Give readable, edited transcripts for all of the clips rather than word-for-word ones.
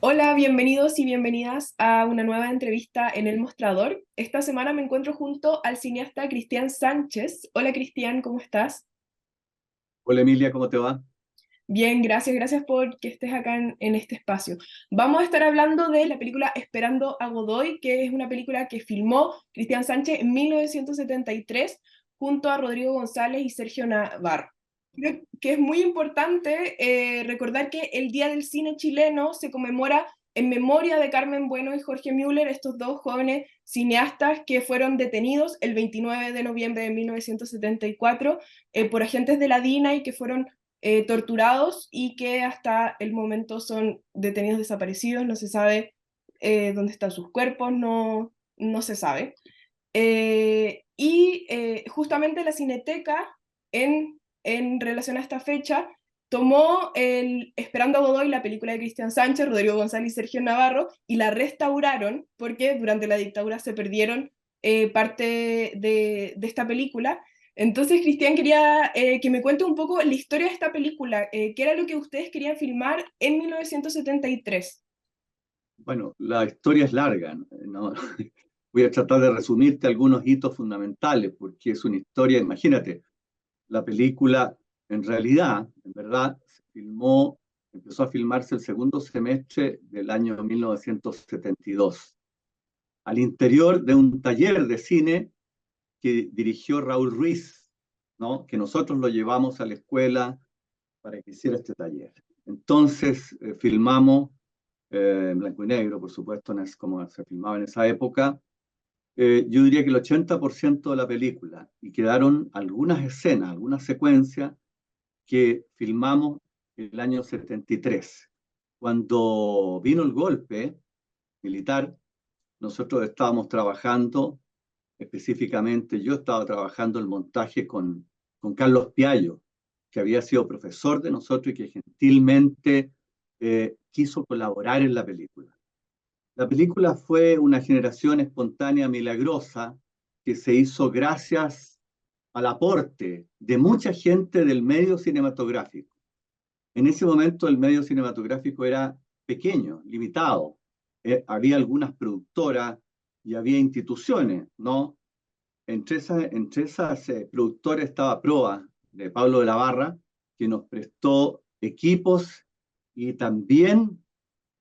Hola, bienvenidos y bienvenidas a una nueva entrevista en El Mostrador. Esta semana me encuentro junto al cineasta Cristian Sánchez. Hola Cristian, ¿cómo estás? Hola Emilia, ¿cómo te va? Bien, gracias por que estés acá en este espacio. Vamos a estar hablando de la película Esperando a Godoy, que es una película que filmó Cristian Sánchez en 1973 junto a Rodrigo González y Sergio Navarro. Creo que es muy importante recordar que el Día del Cine chileno se conmemora en memoria de Carmen Bueno y Jorge Müller, estos dos jóvenes cineastas que fueron detenidos el 29 de noviembre de 1974 por agentes de la DINA y que fueron torturados y que hasta el momento son detenidos desaparecidos, no se sabe dónde están sus cuerpos, no se sabe. Justamente la Cineteca, en relación a esta fecha, tomó Esperando a Godoy, la película de Cristian Sánchez, Rodrigo González y Sergio Navarro, y la restauraron porque durante la dictadura se perdieron parte de esta película. Entonces, Cristian, quería que me cuente un poco la historia de esta película. ¿Qué era lo que ustedes querían filmar en 1973? Bueno, la historia es larga, ¿no? Voy a tratar de resumirte algunos hitos fundamentales, porque es una historia, imagínate, la película en verdad, empezó a filmarse el segundo semestre del año 1972, al interior de un taller de cine que dirigió Raúl Ruiz, ¿no? Que nosotros lo llevamos a la escuela para que hiciera este taller. Entonces, filmamos en blanco y negro, por supuesto, como se filmaba en esa época. Yo diría que el 80% de la película, y quedaron algunas escenas, algunas secuencias que filmamos en el año 73. Cuando vino el golpe militar, nosotros estábamos trabajando, específicamente yo estaba trabajando el montaje con Carlos Piallo, que había sido profesor de nosotros y que gentilmente quiso colaborar en la película. La película fue una generación espontánea milagrosa que se hizo gracias al aporte de mucha gente del medio cinematográfico. En ese momento el medio cinematográfico era pequeño, limitado. Había algunas productoras y había instituciones, ¿no? Entre esas productoras estaba Proa, de Pablo de la Barra, que nos prestó equipos y también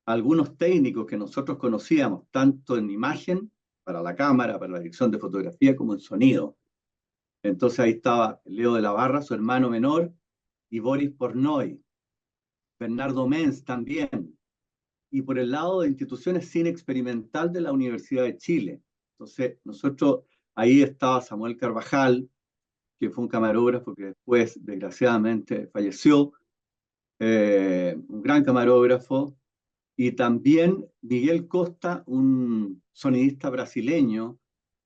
algunos técnicos que nosotros conocíamos, tanto en imagen, para la cámara, para la dirección de fotografía, como en sonido. Entonces ahí estaba Leo de la Barra, su hermano menor, y Boris Pornoy, Bernardo Menz también, y por el lado de instituciones cine experimental de la Universidad de Chile. Entonces nosotros, ahí estaba Samuel Carvajal, que fue un camarógrafo que después, desgraciadamente, falleció, un gran camarógrafo, y también Miguel Costa, un sonidista brasileño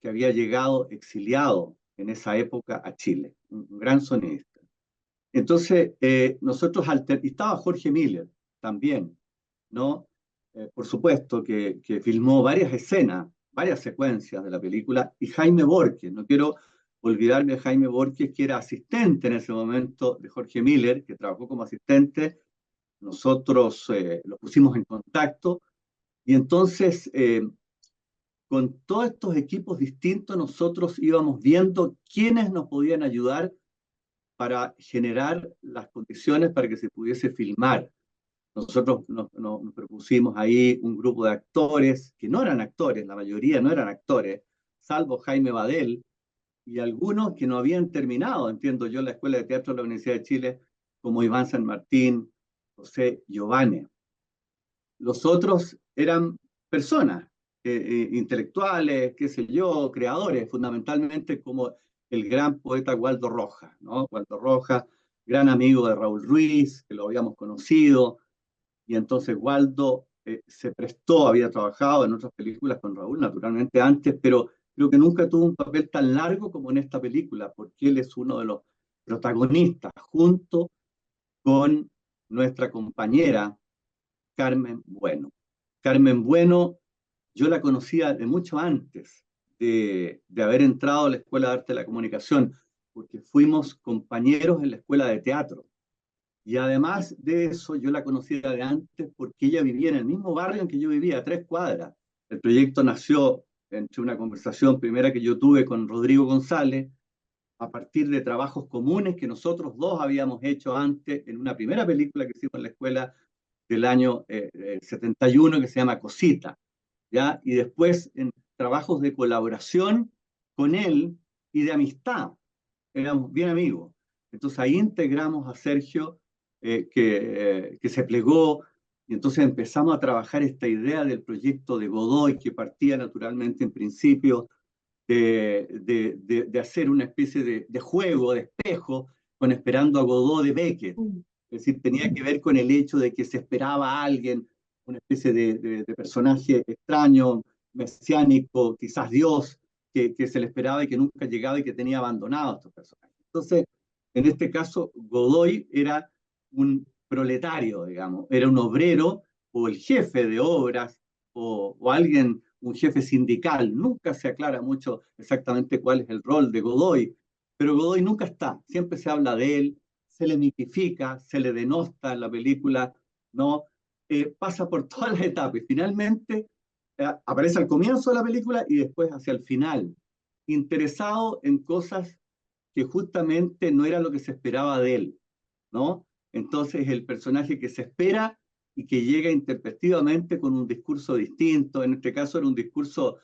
que había llegado exiliado en esa época a Chile, un gran sonidista. Entonces, y estaba Jorge Miller también, ¿no? Por supuesto que filmó varias escenas, varias secuencias de la película, y Jaime Borges, no quiero olvidarme de Jaime Borges, que era asistente en ese momento de Jorge Miller, que trabajó como asistente. Nosotros lo pusimos en contacto y entonces con todos estos equipos distintos nosotros íbamos viendo quiénes nos podían ayudar para generar las condiciones para que se pudiese filmar. Nosotros nos propusimos ahí un grupo de actores que no eran actores, la mayoría no eran actores, salvo Jaime Badel y algunos que no habían terminado, entiendo yo, la Escuela de Teatro de la Universidad de Chile, como Iván San Martín, José Giovanni. Los otros eran personas, intelectuales, qué sé yo, creadores, fundamentalmente como el gran poeta Waldo Rojas, ¿no? Waldo Rojas, gran amigo de Raúl Ruiz, que lo habíamos conocido, y entonces Waldo se prestó, había trabajado en otras películas con Raúl, naturalmente antes, pero creo que nunca tuvo un papel tan largo como en esta película, porque él es uno de los protagonistas, junto con nuestra compañera Carmen Bueno. Carmen Bueno, yo la conocía de mucho antes de haber entrado a la Escuela de Arte de la Comunicación, porque fuimos compañeros en la Escuela de Teatro. Y además de eso, yo la conocía de antes porque ella vivía en el mismo barrio en que yo vivía, a 3 cuadras. El proyecto nació entre una conversación primera que yo tuve con Rodrigo González, a partir de trabajos comunes que nosotros dos habíamos hecho antes en una primera película que hicimos en la escuela del año 71 que se llama Cosita, ¿ya? Y después en trabajos de colaboración con él y de amistad, éramos bien amigos. Entonces ahí integramos a Sergio, que se plegó, y entonces empezamos a trabajar esta idea del proyecto de Godoy, que partía naturalmente en principio de hacer una especie de juego, de espejo, con Esperando a Godot de Beckett. Mm. Es decir, tenía que ver con el hecho de que se esperaba a alguien, una especie de personaje extraño, mesiánico, quizás Dios, que se le esperaba y que nunca llegaba y que tenía abandonado a estos personajes. Entonces, en este caso, Godoy era un proletario, digamos, era un obrero o el jefe de obras o alguien, un jefe sindical. Nunca se aclara mucho exactamente cuál es el rol de Godoy, pero Godoy nunca está, siempre se habla de él, se le mitifica, se le denosta en la película, ¿no? Pasa por todas las etapas y finalmente aparece al comienzo de la película y después hacia el final, interesado en cosas que justamente no era lo que se esperaba de él, ¿no? Entonces el personaje que se espera y que llega intempestivamente con un discurso distinto, en este caso era un discurso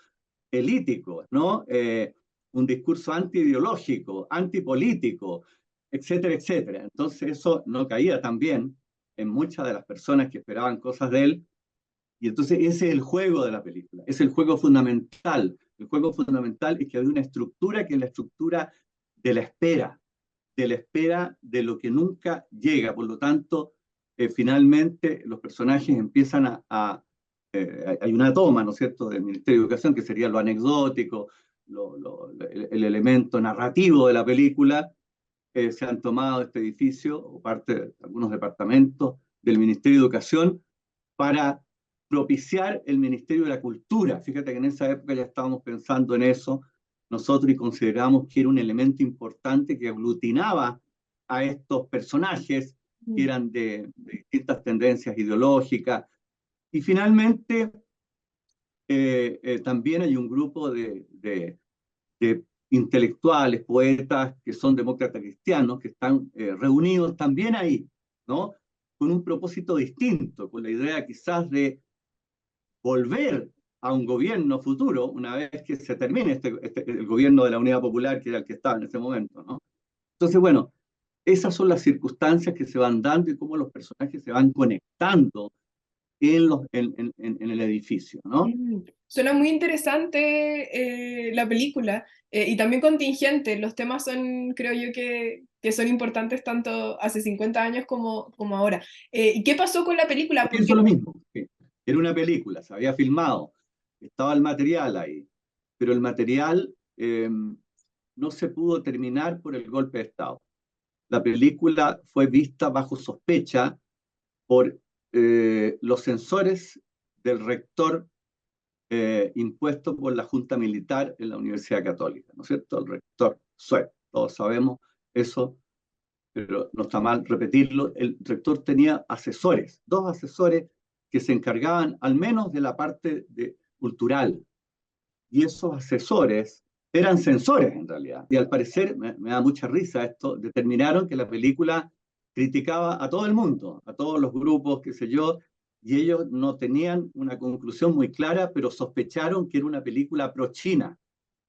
elítico, ¿no? Un discurso antiideológico, antipolítico, etcétera, etcétera. Entonces eso no caía tan bien en muchas de las personas que esperaban cosas de él, y entonces ese es el juego de la película, es el juego fundamental. El juego fundamental es que hay una estructura que es la estructura de la espera, de la espera de lo que nunca llega. Por lo tanto, finalmente los personajes empiezan hay una toma, ¿no es cierto?, del Ministerio de Educación, que sería lo anecdótico, el elemento narrativo de la película. Se han tomado este edificio o parte de algunos departamentos del Ministerio de Educación para propiciar el Ministerio de la Cultura. Fíjate que en esa época ya estábamos pensando en eso nosotros y consideramos que era un elemento importante que aglutinaba a estos personajes que eran de distintas tendencias ideológicas. Y finalmente, también hay un grupo de intelectuales, poetas que son demócratas cristianos, que están reunidos también ahí, ¿no? Con un propósito distinto, con la idea quizás de volver a un gobierno futuro una vez que se termine el gobierno de la Unidad Popular, que era el que estaba en ese momento, ¿no? Entonces, bueno, esas son las circunstancias que se van dando y cómo los personajes se van conectando en el edificio, ¿no? Suena muy interesante la película y también contingente. Los temas son, creo yo, que son importantes tanto hace 50 años como ahora. ¿Y qué pasó con la película? Yo Porque pienso lo mismo, que era una película, se había filmado, estaba el material ahí, pero el material no se pudo terminar por el golpe de Estado. La película fue vista bajo sospecha por los censores del rector impuesto por la Junta Militar en la Universidad Católica, ¿no es cierto? El rector Suez, todos sabemos eso, pero no está mal repetirlo. El rector tenía asesores, dos asesores que se encargaban al menos de la parte cultural, y esos asesores eran censores en realidad. Y al parecer, me da mucha risa esto, determinaron que la película criticaba a todo el mundo, a todos los grupos, qué sé yo, y ellos no tenían una conclusión muy clara, pero sospecharon que era una película pro-China,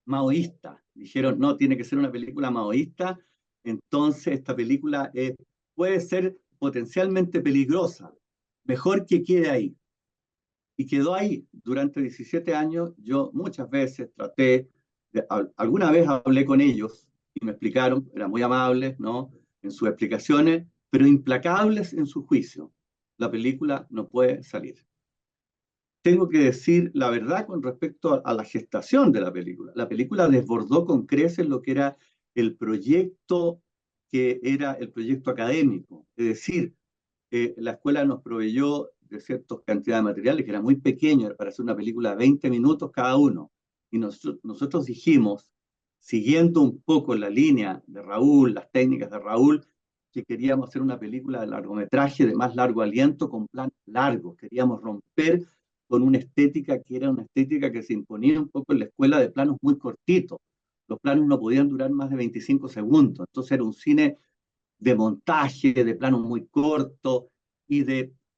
maoísta. Dijeron, no, tiene que ser una película maoísta, entonces esta película puede ser potencialmente peligrosa, mejor que quede ahí. Y quedó ahí durante 17 años. Yo muchas veces alguna vez hablé con ellos y me explicaron, eran muy amables, ¿no? En sus explicaciones, pero implacables en su juicio. La película no puede salir. Tengo que decir la verdad con respecto a la gestación de la película. La película desbordó con creces lo que era el proyecto, que era el proyecto académico. Es decir, la escuela nos proveyó de cierta cantidad de materiales que era muy pequeño para hacer una película de 20 minutos cada uno. Y nosotros dijimos, siguiendo un poco la línea de Raúl, las técnicas de Raúl, que queríamos hacer una película de largometraje de más largo aliento con planos largos. Queríamos romper con una estética que era una estética que se imponía un poco en la escuela de planos muy cortitos. Los planos no podían durar más de 25 segundos. Entonces era un cine de montaje, de planos muy cortos y,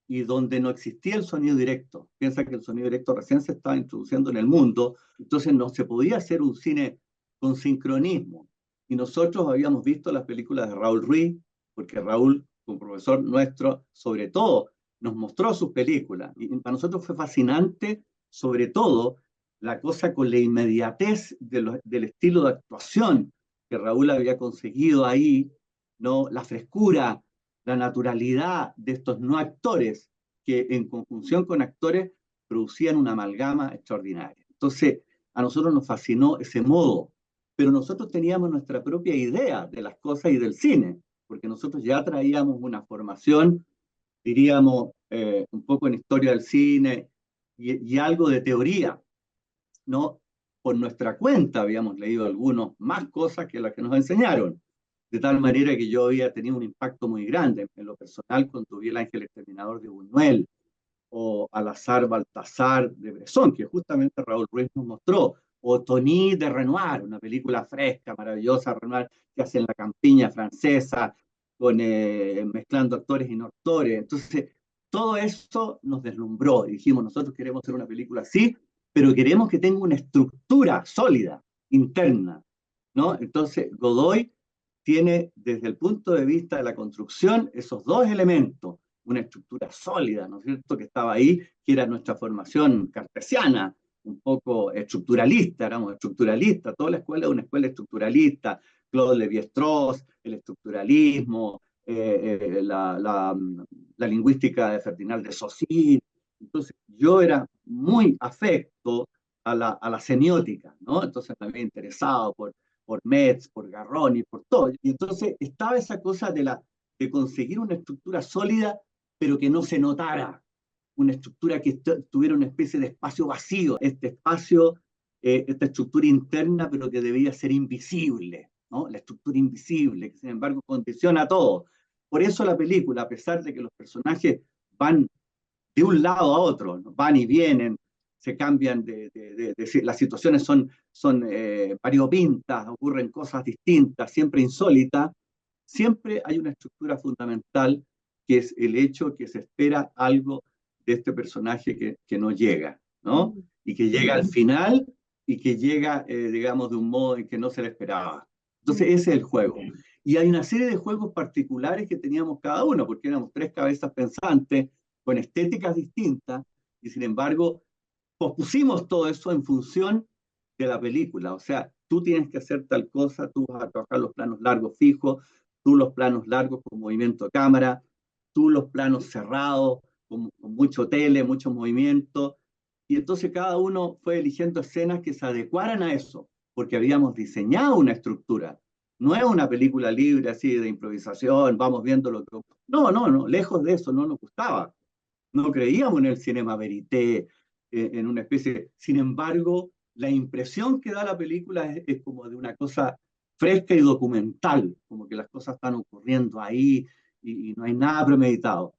y donde no existía el sonido directo. Piensa que el sonido directo recién se estaba introduciendo en el mundo, entonces no se podía hacer un cine con sincronismo. Y nosotros habíamos visto las películas de Raúl Ruiz, porque Raúl, un profesor nuestro, sobre todo, nos mostró sus películas. Y para nosotros fue fascinante, sobre todo, la cosa con la inmediatez del estilo de actuación que Raúl había conseguido ahí, ¿no? La frescura, la naturalidad de estos no actores que en conjunción con actores producían una amalgama extraordinaria. Entonces, a nosotros nos fascinó ese modo, pero nosotros teníamos nuestra propia idea de las cosas y del cine, porque nosotros ya traíamos una formación, diríamos, un poco en historia del cine y algo de teoría, ¿no? Por nuestra cuenta habíamos leído algunos más cosas que las que nos enseñaron, de tal manera que yo había tenido un impacto muy grande en lo personal cuando vi El Ángel Exterminador de Buñuel o Al azar Baltasar de Bresson, que justamente Raúl Ruiz nos mostró, o Tony de Renoir, una película fresca, maravillosa, Renoir, que hace en la campiña francesa, con, mezclando actores y no actores. Entonces, todo eso nos deslumbró y dijimos, nosotros queremos hacer una película así, pero queremos que tenga una estructura sólida, interna, ¿no? Entonces, Godoy tiene, desde el punto de vista de la construcción, esos dos elementos, una estructura sólida, ¿no es cierto?, que estaba ahí, que era nuestra formación cartesiana, un poco estructuralista, éramos estructuralistas, toda la escuela es una escuela estructuralista, Claude Lévi-Strauss, el estructuralismo, la lingüística de Ferdinand de Saussure. Entonces, yo era muy afecto a la semiótica, ¿no? Entonces me había interesado por Metz, por Garroni, por todo. Y entonces estaba esa cosa de conseguir una estructura sólida, pero que no se notara, una estructura que tuviera una especie de espacio vacío, este espacio, esta estructura interna, pero que debía ser invisible, ¿no? La estructura invisible, que sin embargo condiciona todo. Por eso la película, a pesar de que los personajes van de un lado a otro, ¿no? Van y vienen, se cambian las situaciones son variopintas, ocurren cosas distintas, siempre insólitas, siempre hay una estructura fundamental que es el hecho que se espera algo de este personaje que no llega, ¿no? Y que llega al final y que llega, digamos, de un modo en que no se le esperaba. Entonces, ese es el juego. Y hay una serie de juegos particulares que teníamos cada uno, porque éramos tres cabezas pensantes, con estéticas distintas, y sin embargo, pospusimos todo eso en función de la película. O sea, tú tienes que hacer tal cosa, tú vas a trabajar los planos largos fijos, tú los planos largos con movimiento de cámara, tú los planos cerrados, con mucho tele, mucho movimiento. Y entonces cada uno fue eligiendo escenas que se adecuaran a eso, porque habíamos diseñado una estructura. No es una película libre así de improvisación, vamos viendo lo que... No, no, no, lejos de eso, no nos gustaba. No creíamos en el cinema verité, en una especie... Sin embargo, la impresión que da la película es como de una cosa fresca y documental, como que las cosas están ocurriendo ahí y no hay nada premeditado.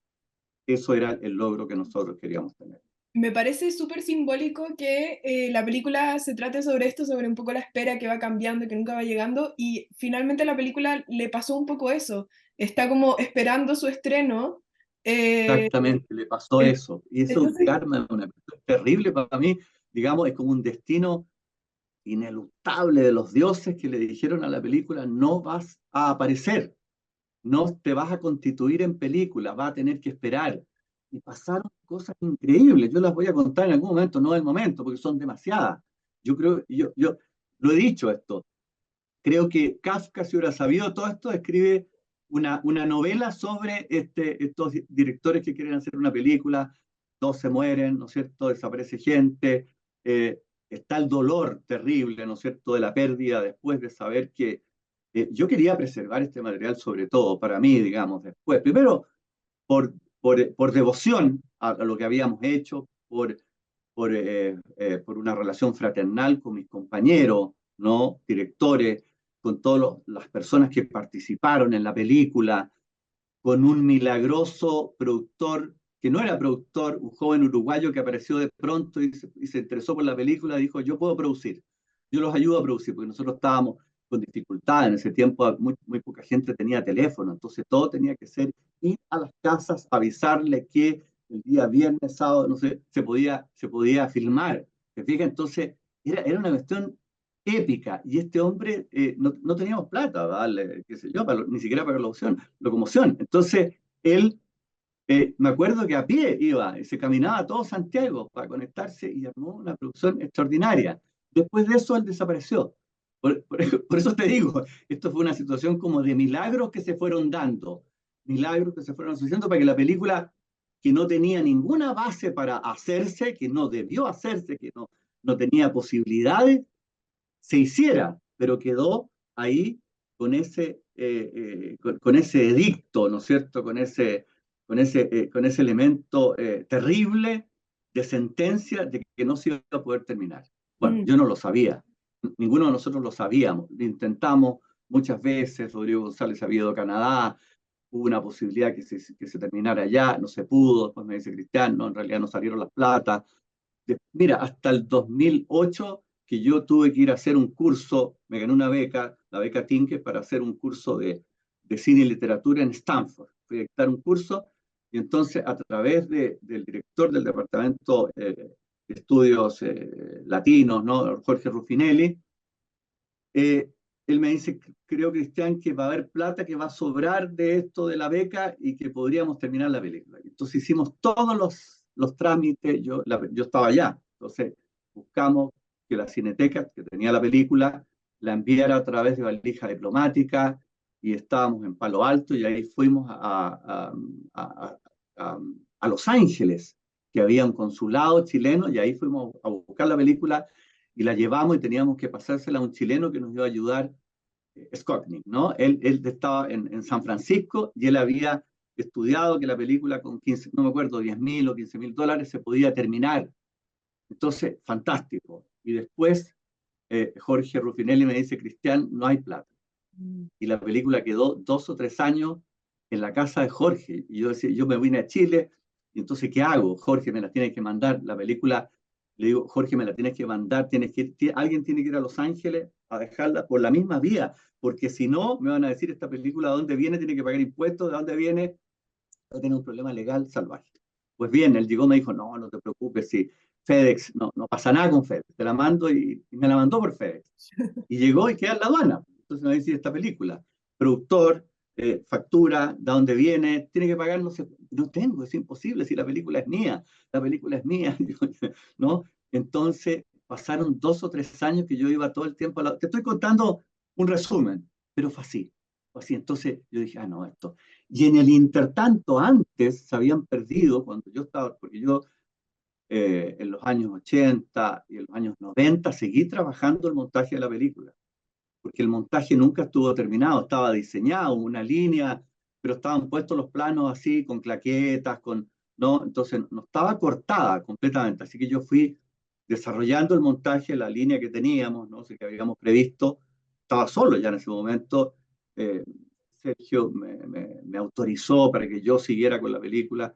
Eso era el logro que nosotros queríamos tener. Me parece súper simbólico que la película se trate sobre esto, sobre un poco la espera que va cambiando, que nunca va llegando, y finalmente a la película le pasó un poco eso. Está como esperando su estreno. eh, Exactamente, le pasó en- eso. Y eso, entonces, Karma, es una película terrible para mí. Digamos, es como un destino ineluctable de los dioses que le dijeron a la película, no vas a aparecer, no te vas a constituir en película, vas a tener que esperar. Y pasaron cosas increíbles, yo las voy a contar en algún momento, no el momento, porque son demasiadas. Yo creo, yo lo he dicho esto, creo que Kafka, si hubiera sabido todo esto, escribe una novela sobre estos directores que quieren hacer una película, todos se mueren, ¿no es cierto? Desaparece gente, eh, está el dolor terrible, ¿no es cierto?, de la pérdida después de saber que yo quería preservar este material sobre todo para mí, digamos, después. Primero, por devoción a lo que habíamos hecho, por una relación fraternal con mis compañeros, ¿no? Directores, con todas las personas que participaron en la película, con un milagroso productor, que no era productor, un joven uruguayo que apareció de pronto y se interesó por la película, dijo, yo puedo producir, yo los ayudo a producir, porque nosotros estábamos con dificultad, en ese tiempo muy poca gente tenía teléfono, entonces todo tenía que ser ir a las casas, avisarle que el día viernes, sábado, no sé, se podía filmar, ¿te fijas? Entonces era una cuestión épica, y este hombre no teníamos plata, ¿vale? Qué sé yo, ni siquiera para la locomoción. Entonces, él, me acuerdo que a pie iba, y se caminaba todo Santiago para conectarse y armó una producción extraordinaria. Después de eso, él desapareció. Por eso te digo, esto fue una situación como de milagros que se fueron dando, milagros que se fueron sucediendo para que la película, que no tenía ninguna base para hacerse, que no debió hacerse, que no tenía posibilidades, se hiciera, pero quedó ahí con ese edicto, ¿no es cierto? Con ese elemento terrible de sentencia de que no se iba a poder terminar. Bueno, Mm. yo no lo sabía, ninguno de nosotros lo sabíamos, lo intentamos muchas veces, Rodrigo González había ido a Canadá, hubo una posibilidad que se terminara allá, no se pudo, después me dice Cristian, no, en realidad no salieron las platas, mira, hasta el 2008 que yo tuve que ir a hacer un curso, me gané una beca, la beca Tinke, para hacer un curso de cine y literatura en Stanford. Fui a dictar un curso y entonces a través del director del Departamento de Estudios Latinos, ¿no? Jorge Ruffinelli, eh, él me dice, creo, Cristian, que va a haber plata que va a sobrar de esto de la beca y que podríamos terminar la película. Entonces hicimos todos los trámites, yo estaba allá, entonces buscamos que la Cineteca, que tenía la película, la enviara a través de valija diplomática y estábamos en Palo Alto y ahí fuimos a, a, a Los Ángeles, que había un consulado chileno y ahí fuimos a buscar la película y la llevamos y teníamos que pasársela a un chileno que nos iba a ayudar, Skotnik, ¿no? Él estaba en San Francisco y él había estudiado que la película con 15, no me acuerdo, 10.000 o 15.000 dólares se podía terminar. Entonces, fantástico. Y después Jorge Ruffinelli me dice, Cristian, no hay plata. Mm. Y la película quedó 2 o 3 años en la casa de Jorge. Y yo decía, yo me vine a Chile, y entonces, ¿qué hago? Jorge me la tiene que mandar. La película, le digo, Jorge, me la tienes que mandar, alguien tiene que ir a Los Ángeles a dejarla por la misma vía, porque si no, me van a decir, esta película, ¿de dónde viene? Tiene que pagar impuestos, ¿de dónde viene? Va a tener un problema legal salvaje. Pues bien, él llegó, me dijo, no, no te preocupes, si FedEx, no pasa nada con FedEx, te la mando y me la mandó por FedEx. Y llegó y queda en la aduana. Entonces me va a decir esta película, productor, factura, de dónde viene, tiene que pagar, no sé, no tengo, es imposible, si la película es mía, la película es mía, ¿no? Entonces pasaron 2 o 3 años que yo iba todo el tiempo te estoy contando un resumen, pero fue así, fue así. Entonces yo dije, no, esto. Y en el intertanto, antes se habían perdido, cuando yo estaba, porque yo en los años 80 y en los años 90 seguí trabajando el montaje de la película, porque el montaje nunca estuvo terminado, estaba diseñado, una línea, pero estaban puestos los planos así, con claquetas, ¿no? Entonces no estaba cortada completamente, así que yo fui desarrollando el montaje, la línea que teníamos, ¿no? O sea, que habíamos previsto, estaba solo ya en ese momento, eh, Sergio me autorizó para que yo siguiera con la película,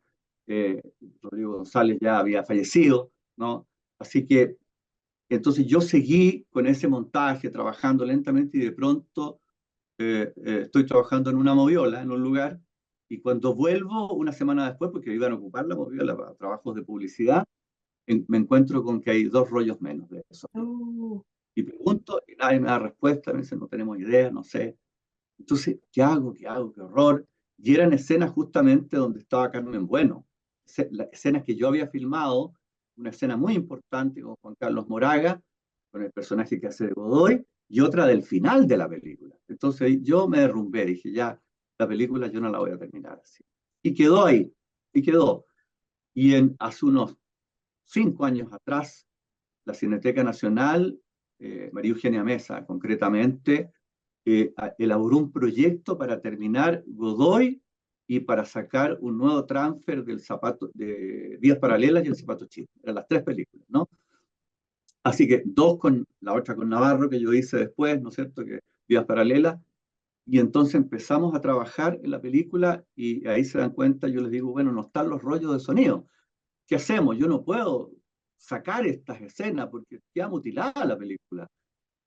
eh, Rodrigo González ya había fallecido, ¿no? Así que entonces yo seguí con ese montaje, trabajando lentamente y de pronto estoy trabajando en una moviola, en un lugar, y cuando vuelvo una semana después, porque iban a ocupar la moviola para trabajos de publicidad, me encuentro con que hay 2 rollos menos de eso. Oh. Y pregunto y nadie me da respuesta, me dicen, no tenemos idea, no sé. Entonces, ¿qué hago? ¿Qué hago? ¿Qué horror? Y eran escenas justamente donde estaba Carmen Bueno, escenas que yo había filmado, una escena muy importante con Juan Carlos Moraga, con el personaje que hace de Godoy, y otra del final de la película. Entonces yo me derrumbé, dije, ya, la película yo no la voy a terminar así. Y quedó ahí, y quedó. Y hace unos 5 años atrás, la Cineteca Nacional, María Eugenia Mesa concretamente, elaboró un proyecto para terminar Godoy y para sacar un nuevo transfer del zapato de Vías Paralelas y el Zapato Chino. Eran las 3 películas, ¿no? Así que 2 con la otra con Navarro, que yo hice después, ¿no es cierto? Que Vías Paralelas, Y entonces empezamos a trabajar en la película y ahí se dan cuenta, yo les digo, bueno, no están los rollos de sonido. ¿Qué hacemos? Yo no puedo sacar estas escenas porque queda mutilada la película.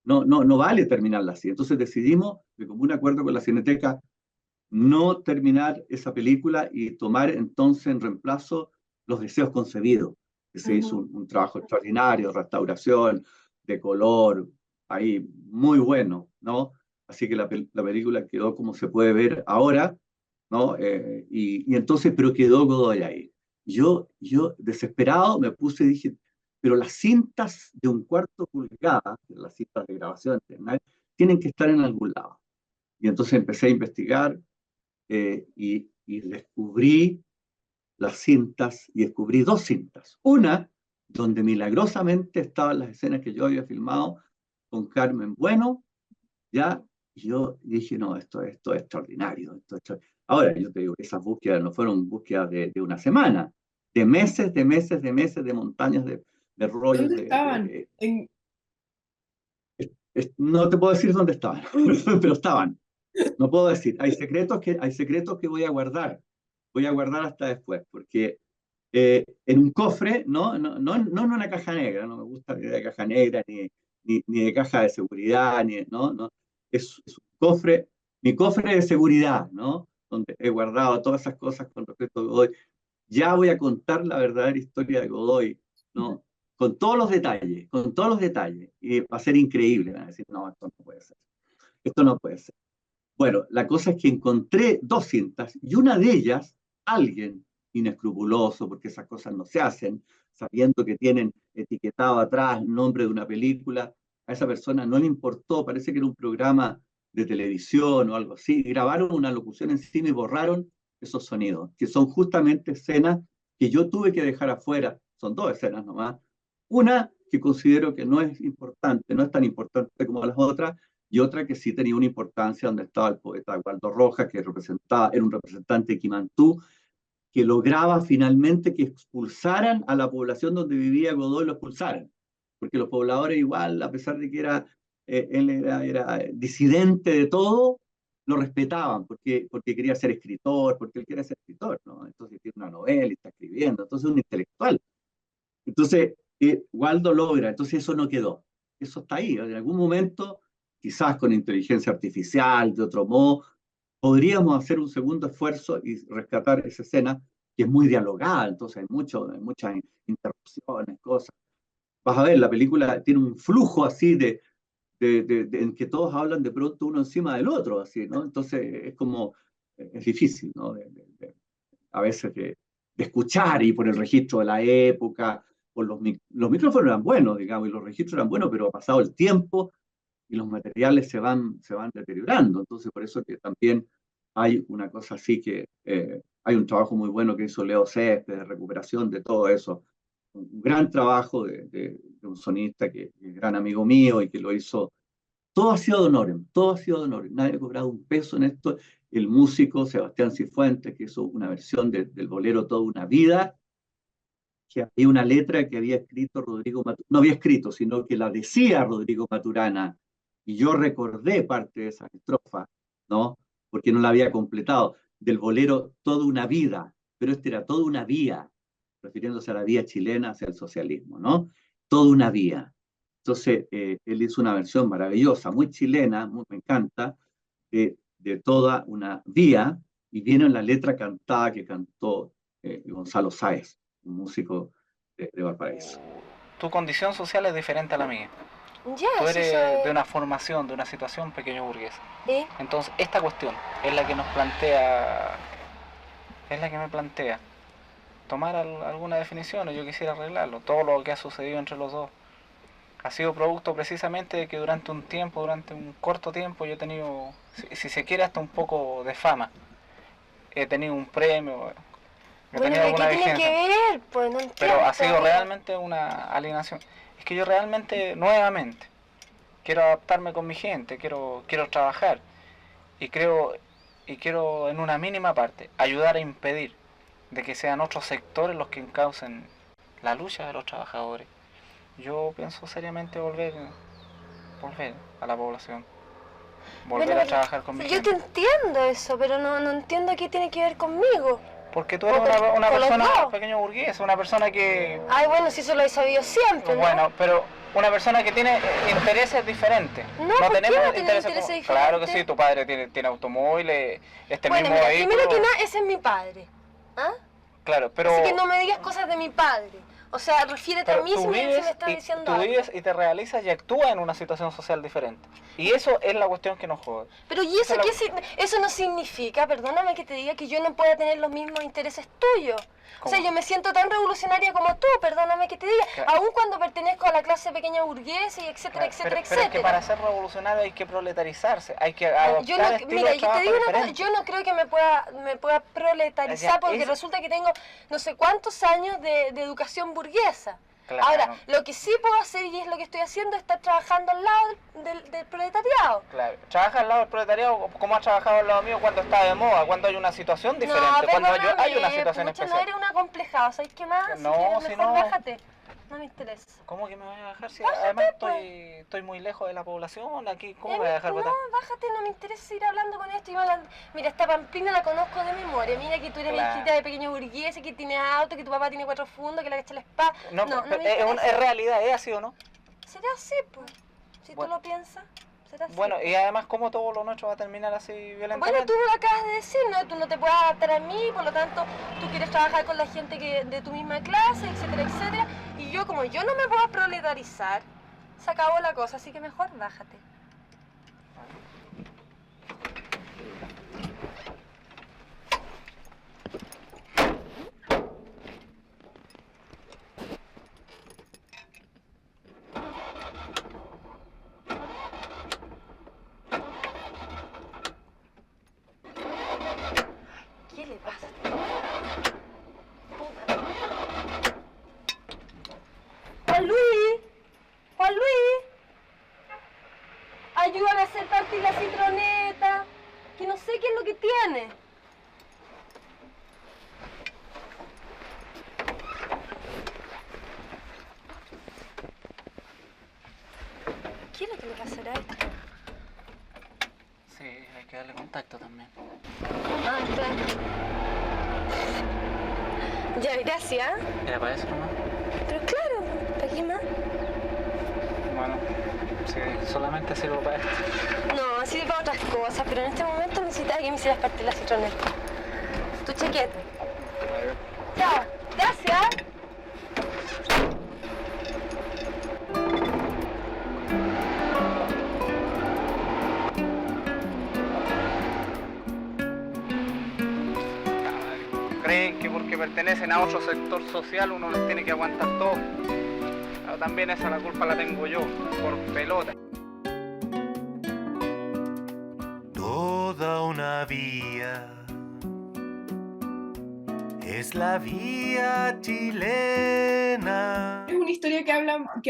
No vale terminarla así. Entonces decidimos, de común acuerdo con la Cineteca, no terminar esa película y tomar entonces en reemplazo Los deseos concebidos, que se hizo Ujú, un trabajo extraordinario, restauración, de color, ahí muy bueno, ¿no? Así que la película quedó como se puede ver ahora, ¿no? Y entonces, pero quedó Godoy ahí. Yo desesperado me puse y dije, pero las cintas de 1/4 pulgada, las cintas de grabación, tienen que estar en algún lado. Y entonces empecé a investigar y descubrí las cintas y descubrí dos cintas. Una donde milagrosamente estaban las escenas que yo había filmado con Carmen Bueno, ya, y yo dije, no, esto es extraordinario. Ahora, yo te digo, esas búsquedas no fueron búsquedas de una semana, de meses, de meses, de meses, de montañas, de rollos, ¿dónde estaban? no te puedo decir dónde estaban, pero estaban. No puedo decir, hay secretos que voy a guardar hasta después, porque en un cofre, no en una caja negra, no me gusta ni de caja negra, ni de caja de seguridad, no, es un cofre, mi cofre de seguridad, ¿no? Donde he guardado todas esas cosas con respecto a Godoy. Ya voy a contar la verdadera historia de Godoy, ¿no? Con todos los detalles, y va a ser increíble, van a decir, no, esto no puede ser. Bueno, la cosa es que encontré dos cintas y una de ellas, alguien inescrupuloso, porque esas cosas no se hacen, sabiendo que tienen etiquetado atrás el nombre de una película, a esa persona no le importó, parece que era un programa de televisión o algo así, grabaron una locución encima y borraron esos sonidos, que son justamente escenas que yo tuve que dejar afuera, son dos escenas nomás, una que considero que no es importante, no es tan importante como las otras, y otra que sí tenía una importancia, donde estaba el poeta Waldo Rojas, que era un representante de Quimantú, que lograba finalmente que expulsaran a la población donde vivía Godoy, lo expulsaran, porque los pobladores igual, a pesar de que él era disidente de todo, lo respetaban, porque quería ser escritor, porque él quería ser escritor, ¿no? Entonces tiene una novela y está escribiendo, entonces es un intelectual. Entonces, Waldo logra, entonces eso no quedó. Eso está ahí. En algún momento, quizás con inteligencia artificial, de otro modo, podríamos hacer un segundo esfuerzo y rescatar esa escena, que es muy dialogada, entonces hay muchas interrupciones, cosas. Vas a ver, la película tiene un flujo así en que todos hablan de pronto uno encima del otro, así, ¿no? Entonces es como, es difícil, ¿no? A veces de escuchar y por el registro de la época, los micrófonos eran buenos, digamos, y los registros eran buenos, pero ha pasado el tiempo y los materiales se van deteriorando. Entonces, por eso que también hay una cosa así que hay un trabajo muy bueno que hizo Leo Céspedes de recuperación de todo eso. Un gran trabajo de un sonista que es gran amigo mío y que lo hizo. Todo ha sido de honorem, todo ha sido de honorem. Nadie ha cobrado un peso en esto. El músico Sebastián Cifuentes, que hizo una versión del bolero Toda una vida, que había una letra que había escrito Rodrigo Maturana, no había escrito, sino que la decía Rodrigo Maturana, y yo recordé parte de esa estrofa, ¿no? Porque no la había completado, del bolero Toda una vida, pero este era Toda una vía, refiriéndose a la vía chilena hacia el socialismo, ¿no? Toda una vía. Entonces, él hizo una versión maravillosa, muy chilena, me encanta, de Toda una vía, y viene en la letra cantada que cantó Gonzalo Sáez, un músico de Valparaíso. Tu condición social es diferente a la mía. Ya, Tú sí eres de soy. una formación, de una situación pequeño burguesa. ¿Eh? Entonces, esta cuestión es la que nos plantea, es la que me plantea tomar alguna definición, o yo quisiera arreglarlo. Todo lo que ha sucedido entre los dos ha sido producto precisamente de que durante un tiempo, durante un corto tiempo, yo he tenido, si se quiere, hasta un poco de fama. He tenido un premio, he Bueno, tenido pero ¿qué alguna tiene vigencia, que ver? Pues no pero entiendo ha sido todavía. realmente una alienación. Es que yo realmente, nuevamente, quiero adaptarme con mi gente, quiero trabajar y quiero en una mínima parte ayudar a impedir de que sean otros sectores los que encaucen la lucha de los trabajadores. Yo pienso seriamente volver a la población. volver Bueno, a trabajar con mi yo te gente. entiendo eso, pero no entiendo qué tiene que ver conmigo. Porque tú eres O con- una con los persona dos. pequeño burguesa, una persona que... Ay, bueno, si eso lo he sabido siempre, ¿no? Bueno, pero una persona que tiene intereses diferentes. No, ¿por qué no tiene intereses como- diferentes? Claro que sí, tu padre tiene automóviles, Bueno, mismo mira, vehículo. primero que nada, ese es mi padre. ¿Ah? Claro, pero... Así que no me digas cosas de mi padre. O sea, refiérete a Pero mí si me estás diciendo tú algo. vives y te realizas y actúas en una situación social diferente. Y eso es la cuestión que nos jode. Pero ¿y eso Esa es eso no significa, perdóname que te diga, que yo no pueda tener los mismos intereses tuyos? O sea, ¿Cómo? yo me siento tan revolucionaria como tú, perdóname que te diga, Claro. aun cuando pertenezco a la clase pequeña burguesa y etcétera, etcétera, Pero es que para etcétera. ser revolucionario hay que proletarizarse, hay que adoptar Yo no, estilos mira, de yo te trabajo digo una cosa, diferentes. yo no creo que me pueda proletarizar Ya, porque es- resulta que tengo no sé cuántos años de educación burguesa. Claro. Ahora, lo que sí puedo hacer, y es lo que estoy haciendo, es estar trabajando al lado del proletariado. Claro, trabaja al lado del proletariado como has trabajado al lado mío cuando está de moda, cuando hay una situación diferente, cuando hay una situación pucha, no especial. eres una complejada, ¿sabes qué más? No, Así que si mejor no- bájate. No me interesa. ¿Cómo que me voy a dejar si Bájate, además pues. estoy muy lejos de la población aquí? ¿Cómo Ya, me voy a dejar no, votar? bájate, no me interesa seguir hablando con esto. Mira, esta Pamplina la conozco de memoria. Mira que tú eres Claro. hijita de pequeño burgués, que tiene auto, que tu papá tiene 4 fundos, que la cacha la espada. No, No pero me interesa. es realidad, ¿es así o no? Será así, pues. Si Bueno. tú lo piensas, será así. Bueno, y además, ¿cómo todo lo nuestro va a terminar así violentamente? Bueno, tú lo acabas de decir, ¿no? Tú no te puedes adaptar a mí, por lo tanto, tú quieres trabajar con la gente de tu misma clase, etcétera, etcétera. Y yo, como yo no me puedo proletarizar, se acabó la cosa, así que mejor bájate. ¿Qué le pasa? Puta. Juan Luis, Juan Luis, ayúdame a hacer partir la citroneta, que no sé qué es lo que tiene. ¿Qué es lo que le pasará a esto? Sí, hay que darle contacto también. Ah, claro. Ya, gracias. ¿Era para eso nomás? Pero claro, ¿para qué más? Bueno, sí, solamente sirvo para esto. No, sirve para otras cosas, pero en este momento necesitaba que me hicieras partir la citroneta. Tu chaqueta. Chao, gracias. Creen que porque pertenecen a otro sector social uno les tiene que aguantar todo. Pero también esa la culpa la tengo yo, por pelota. Toda una vía es la vía chilena. Es una historia que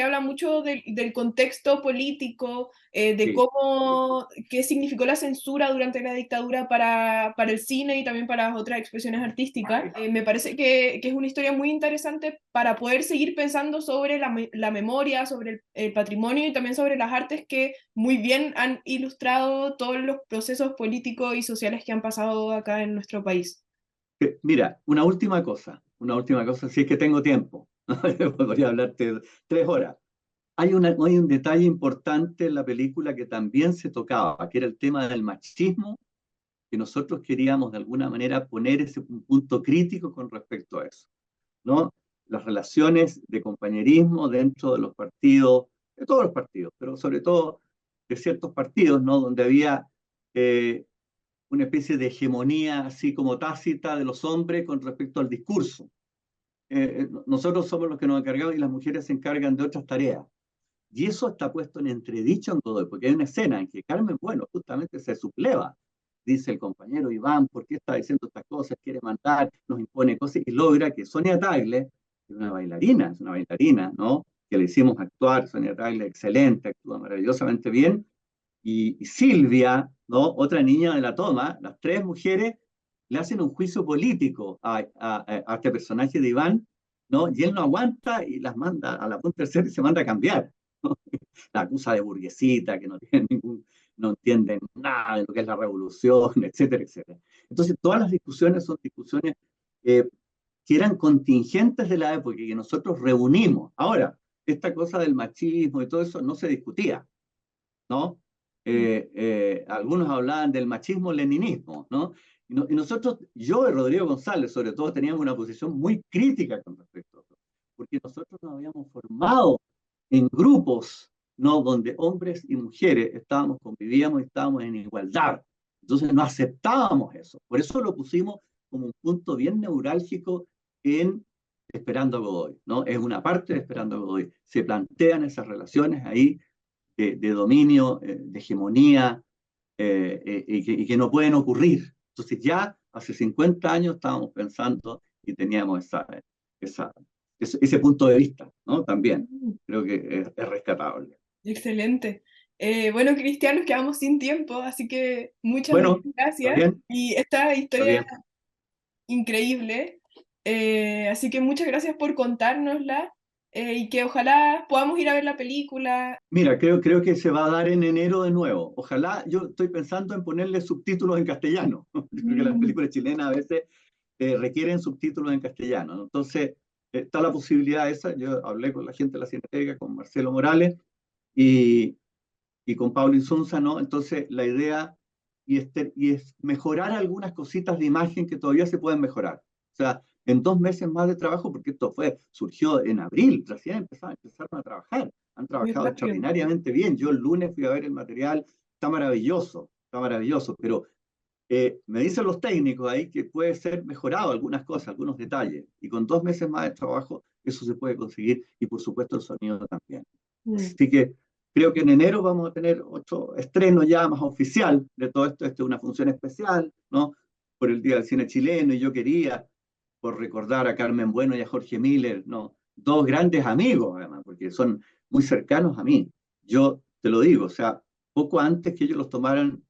habla mucho del contexto político, de Sí. cómo, qué significó la censura durante la dictadura para el cine y también para otras expresiones artísticas. Me parece que es una historia muy interesante para poder seguir pensando sobre la memoria, sobre el patrimonio y también sobre las artes que muy bien han ilustrado todos los procesos políticos y sociales que han pasado acá en nuestro país. Mira, una última cosa, si es que tengo tiempo. Podría hablarte 3 horas. Hay un detalle importante en la película que también se tocaba, que era el tema del machismo, que nosotros queríamos de alguna manera poner un punto crítico con respecto a eso, ¿no? Las relaciones de compañerismo dentro de los partidos, de todos los partidos, pero sobre todo de ciertos partidos, ¿no? Donde había una especie de hegemonía así como tácita de los hombres con respecto al discurso. Nosotros somos los que nos encargamos y las mujeres se encargan de otras tareas. Y eso está puesto en entredicho en todo, porque hay una escena en que Carmen, bueno, justamente se subleva. Dice el compañero Iván, ¿por qué está diciendo estas cosas? Quiere mandar, nos impone cosas, y logra que Sonia Tagle, que es una bailarina, ¿no? Que le hicimos actuar, Sonia Tagle, excelente, actúa maravillosamente bien, y Silvia, ¿no? Otra niña de la toma, las 3 mujeres le hacen un juicio político a este personaje de Iván, ¿no? Y él no aguanta y las manda a la punta del cerro y se manda a cambiar, ¿no? La acusa de burguesita, que no tiene no entienden nada de lo que es la revolución, etcétera, etcétera. Entonces, todas las discusiones son discusiones eh, que eran contingentes de la época y que nosotros reunimos. Ahora, esta cosa del machismo y todo eso no se discutía, ¿no? Algunos hablaban del machismo-leninismo, ¿no? Y nosotros, yo y Rodrigo González, sobre todo, teníamos una posición muy crítica con respecto a eso, porque nosotros nos habíamos formado en grupos, ¿no? Donde hombres y mujeres convivíamos y estábamos en igualdad. Entonces no aceptábamos eso. Por eso lo pusimos como un punto bien neurálgico en Esperando a Godoy, ¿no? Es una parte de Esperando a Godoy. Se plantean esas relaciones ahí de dominio, de hegemonía, y que no pueden ocurrir. Entonces ya hace 50 años estábamos pensando y teníamos ese punto de vista, ¿no? También creo que es rescatable. Excelente. Bueno, Cristian, nos quedamos sin tiempo, así que muchas, Bueno, muchas está gracias. bien, Y esta está historia bien. increíble. Así que muchas gracias por contárnosla y que ojalá podamos ir a ver la película. Mira, creo que se va a dar en enero de nuevo. Ojalá, yo estoy pensando en ponerle subtítulos en castellano. Yo creo que las Mm, películas chilenas a veces requieren subtítulos en castellano, ¿no? Entonces, está la posibilidad esa. Yo hablé con la gente de la Cineteca, con Marcelo Morales y, y con Pablo Insunza, ¿no? Entonces, la idea es mejorar algunas cositas de imagen que todavía se pueden mejorar. O sea, en 2 meses más de trabajo, porque surgió en abril, recién empezaron a trabajar. Han muy trabajado rápido. extraordinariamente bien. Yo el lunes fui a ver el material, está maravilloso, pero me dicen los técnicos ahí que puede ser mejorado algunas cosas, algunos detalles, y con 2 meses más de trabajo eso se puede conseguir, y por supuesto el sonido también. Mm. Así que creo que en enero vamos a tener 8 estrenos ya más oficial de todo esto. Esta es una función especial, ¿no? Por el Día del Cine Chileno, y yo quería, por recordar a Carmen Bueno y a Jorge Miller, ¿no? Dos grandes amigos, además, porque son muy cercanos a mí. Yo te lo digo, o sea, poco antes que ellos los tomaran,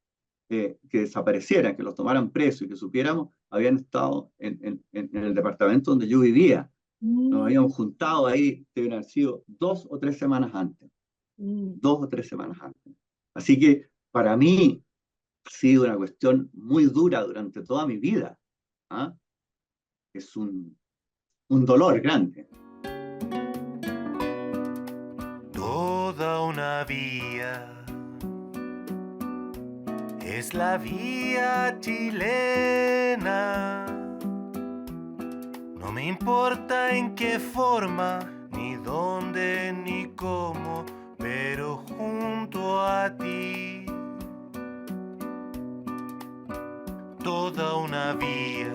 que desaparecieran, que los tomaran presos y que supiéramos, habían estado en el departamento donde yo vivía. Nos Mm, habíamos juntado ahí, deben haber sido 2 o 3 semanas antes. mm. 2 o 3 semanas antes. Así que para mí ha sido una cuestión muy dura durante toda mi vida. ¿Ah? Es un dolor grande. Toda una vía es la vía chilena. No me importa en qué forma, ni dónde, ni cómo, pero junto a ti. Toda una vía